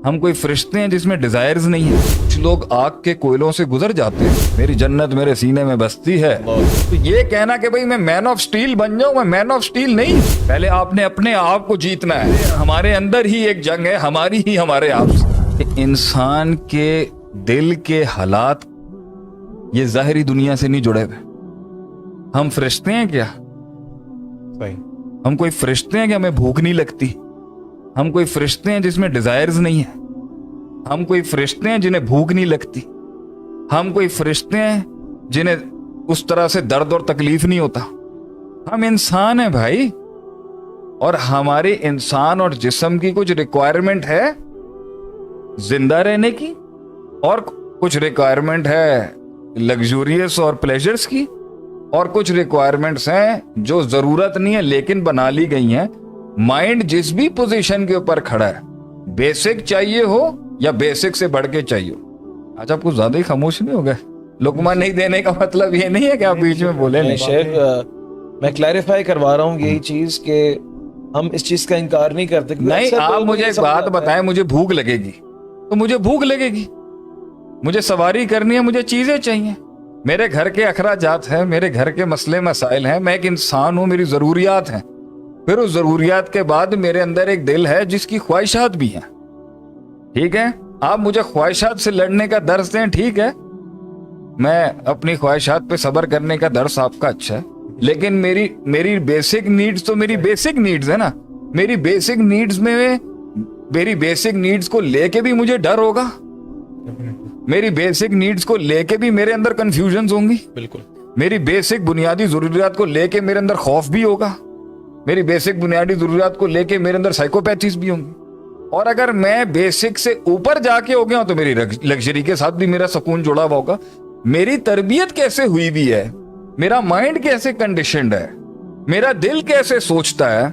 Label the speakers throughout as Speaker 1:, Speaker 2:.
Speaker 1: ہم کوئی فرشتے ہیں جس میں ڈیزائرز نہیں ہیں. کچھ لوگ آگ کے کوئلوں سے گزر جاتے ہیں, میری جنت میرے سینے میں بستی ہے. تو یہ کہنا کہ بھئی میں مین آف سٹیل بن جاؤں, میں مین آف سٹیل نہیں. پہلے آپ نے اپنے آپ کو جیتنا ہے. ہمارے اندر ہی ایک جنگ ہے, ہماری ہی ہمارے آپ سے. انسان کے دل کے حالات یہ ظاہری دنیا سے نہیں جڑے ہوئے. ہم فرشتے ہیں کیا؟
Speaker 2: صحیح.
Speaker 1: ہم کوئی فرشتے ہیں کہ ہمیں بھوک نہیں لگتی؟ ہم کوئی فرشتے ہیں جس میں ڈیزائرز نہیں ہیں؟ ہم کوئی فرشتے ہیں جنہیں بھوک نہیں لگتی؟ ہم کوئی فرشتے ہیں جنہیں اس طرح سے درد اور تکلیف نہیں ہوتا؟ ہم انسان ہیں بھائی, اور ہمارے انسان اور جسم کی کچھ ریکوائرمنٹ ہے زندہ رہنے کی, اور کچھ ریکوائرمنٹ ہے لگزوریس اور پلیجرز کی, اور کچھ ریکوائرمنٹس ہیں جو ضرورت نہیں ہے لیکن بنا لی گئی ہیں. مائنڈ جس بھی پوزیشن کے اوپر کھڑا ہے, بیسک چاہیے ہو یا بیسک سے بڑھ کے چاہیے ہو. آج آپ کچھ زیادہ ہی خاموش نہیں ہو گئے. لقمہ نہیں دینے کا مطلب یہ نہیں ہے کہ آپ بیچ میں بولے نہیں.
Speaker 2: شیخ میں کلیریفائی کروا رہا ہوں یہی چیز کہ ہم اس چیز کا انکار نہیں کرتے.
Speaker 1: نہیں, آپ مجھے ایک بات بتائیں, مجھے بھوک لگے گی تو مجھے بھوک لگے گی, مجھے سواری کرنی ہے, مجھے چیزیں چاہیے, میرے گھر کے اخراجات ہیں, میرے گھر کے مسئلے مسائل ہیں, میں ایک انسان ہوں, میری ضروریات ہیں. پھر اس ضروریات کے بعد میرے اندر ایک دل ہے جس کی خواہشات بھی ہیں. ٹھیک ہے, آپ مجھے خواہشات سے لڑنے کا درس دیں, ٹھیک ہے, میں اپنی خواہشات پہ صبر کرنے کا درس آپ کا اچھا ہے, لیکن میری بیسک نیڈز تو میری بیسک نیڈز ہے نا. میری بیسک نیڈز میں میری بیسک نیڈز کو لے کے بھی مجھے ڈر ہوگا, میری بیسک نیڈز کو لے کے بھی میرے اندر کنفیوژنز ہوں گی.
Speaker 2: بالکل.
Speaker 1: میری بیسک بنیادی ضروریات کو لے کے میرے اندر خوف بھی ہوگا, میری بیسک بنیادی ضروریات کو لے کے میرے اندر سائیکوپیتھیز بھی ہوں گی. اور اگر میں بیسک سے اوپر جا کے ہو گیا ہوں تو میری لگژری کے ساتھ بھی میرا سکون جڑا ہوا ہوگا. میری تربیت کیسے ہوئی بھی ہے, میرا مائنڈ کیسے کنڈیشنڈ ہے, میرا دل کیسے سوچتا ہے,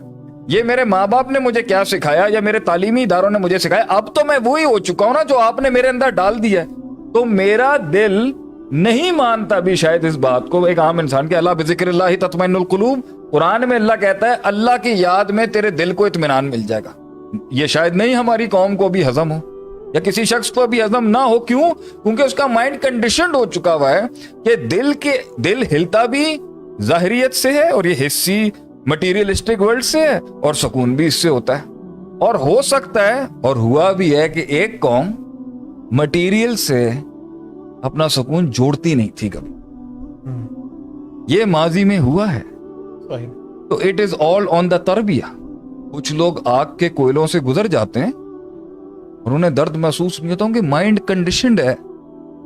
Speaker 1: یہ میرے ماں باپ نے مجھے کیا سکھایا یا میرے تعلیمی اداروں نے مجھے سکھایا, اب تو میں وہی ہو چکا ہوں نا جو آپ نے میرے اندر ڈال دیا ہے. تو میرا دل نہیں مانتا بھی شاید اس بات کو, ایک عام انسان کے اللہ بذکر اللہ تطمئن القلوب, قرآن میں اللہ کہتا ہے اللہ کی یاد میں تیرے دل کو اطمینان مل جائے گا. یہ شاید نہیں ہماری قوم کو بھی ہضم ہو یا کسی شخص کو بھی ہضم نہ ہو. کیوں؟ کیونکہ اس کا مائنڈ کنڈیشنڈ ہو چکا ہوا ہے کہ دل ہلتا بھی ظاہریت سے ہے, اور یہ حصی مٹیریلسٹک ورلڈ سے ہے, اور سکون بھی اس سے ہوتا ہے. اور ہو سکتا ہے اور ہوا بھی ہے کہ ایک قوم مٹیریل سے اپنا سکون جوڑتی نہیں تھی کبھی, یہ ماضی میں ہوا ہے. تو اٹ از آل آن دا تربیہ. کچھ لوگ آگ کے کوئلوں سے گزر جاتے ہیں اور انہیں درد محسوس نہیں ہوتا, کہ مائنڈ کنڈیشنڈ ہے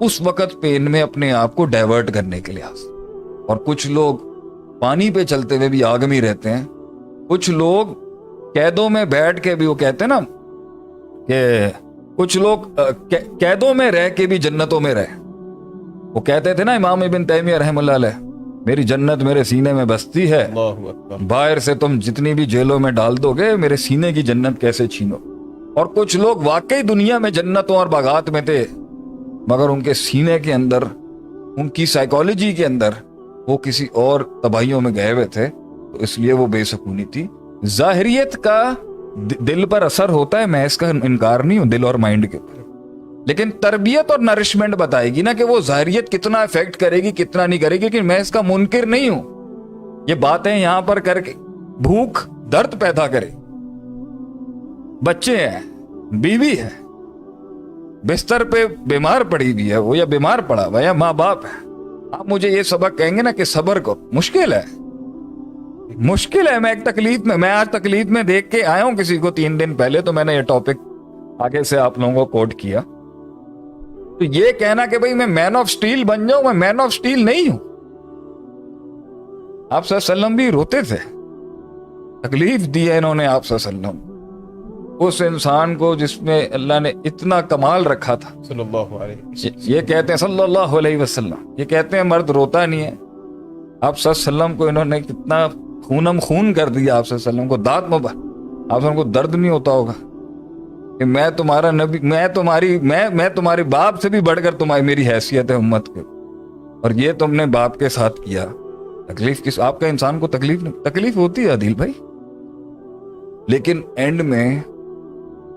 Speaker 1: اس وقت پین میں اپنے آپ کو ڈائیورٹ کرنے کے لحاظ. اور کچھ لوگ پانی پہ چلتے ہوئے بھی آگ میں رہتے ہیں. کچھ لوگ قیدوں میں بیٹھ کے بھی, وہ کہتے ہیں نا کہ کچھ لوگ قیدوں میں رہ کے بھی جنتوں میں رہے. وہ کہتے تھے نا امام ابن تیمیہ رحمہ اللہ علیہ, میری جنت میرے سینے میں بستی ہے, باہر سے تم جتنی بھی جیلوں میں ڈال دو گے میرے سینے کی جنت کیسے چھینو. اور کچھ لوگ واقعی دنیا میں جنتوں اور باغات میں تھے, مگر ان کے سینے کے اندر, ان کی سائیکالوجی کے اندر وہ کسی اور تباہیوں میں گئے ہوئے تھے, تو اس لیے وہ بے سکونی تھی. ظاہریت کا دل پر اثر ہوتا ہے, میں اس کا انکار نہیں ہوں, دل اور مائنڈ کے اوپر, لیکن تربیت اور نرشمنٹ بتائے گی نا کہ وہ ظاہریت کتنا افیکٹ کرے گی کتنا نہیں کرے گی. کہ میں اس کا منکر نہیں ہوں, یہ باتیں یہاں پر کر کے بھوک درد پیدا کرے, بچے ہیں, بیوی ہے, بستر پہ بیمار پڑی ہوئی ہے وہ, یا بیمار پڑا ہوا, یا ماں باپ ہے. آپ مجھے یہ سبق کہیں گے نا کہ صبر کو مشکل ہے, مشکل ہے. میں آج تکلیف میں دیکھ کے آیا ہوں کسی کو 3 دن پہلے, تو میں نے یہ ٹاپک آگے سے آپ لوگوں کو کوٹ کیا. تو یہ کہنا کہ بھئی میں مین آف سٹیل بن جاؤں, میں مین آف سٹیل نہیں ہوں. آپ صلی اللہ علیہ وسلم بھی روتے تھے, تکلیف دی ہے انہوں نے آپ صلی اللہ علیہ وسلم اس انسان کو جس میں اللہ نے اتنا کمال رکھا تھا.
Speaker 2: صلی اللہ علیہ وسلم.
Speaker 1: یہ کہتے ہیں صلی اللہ علیہ وسلم, یہ کہتے ہیں مرد روتا نہیں ہے. آپ صلی اللہ علیہ وسلم کو انہوں نے کتنا خونم خون کر دیا, آپ صلی اللہ علیہ وسلم کو دانت مبا, آپ صلی اللہ کو درد نہیں ہوتا ہوگا کہ میں تمہارا نبی, میں تمہارے باپ سے بھی بڑھ کر تمہاری میری حیثیت ہے امت کے, اور یہ تم نے باپ کے ساتھ کیا. تکلیف کس آپ کا انسان کو تکلیف ہوتی ہے عادل بھائی, لیکن اینڈ میں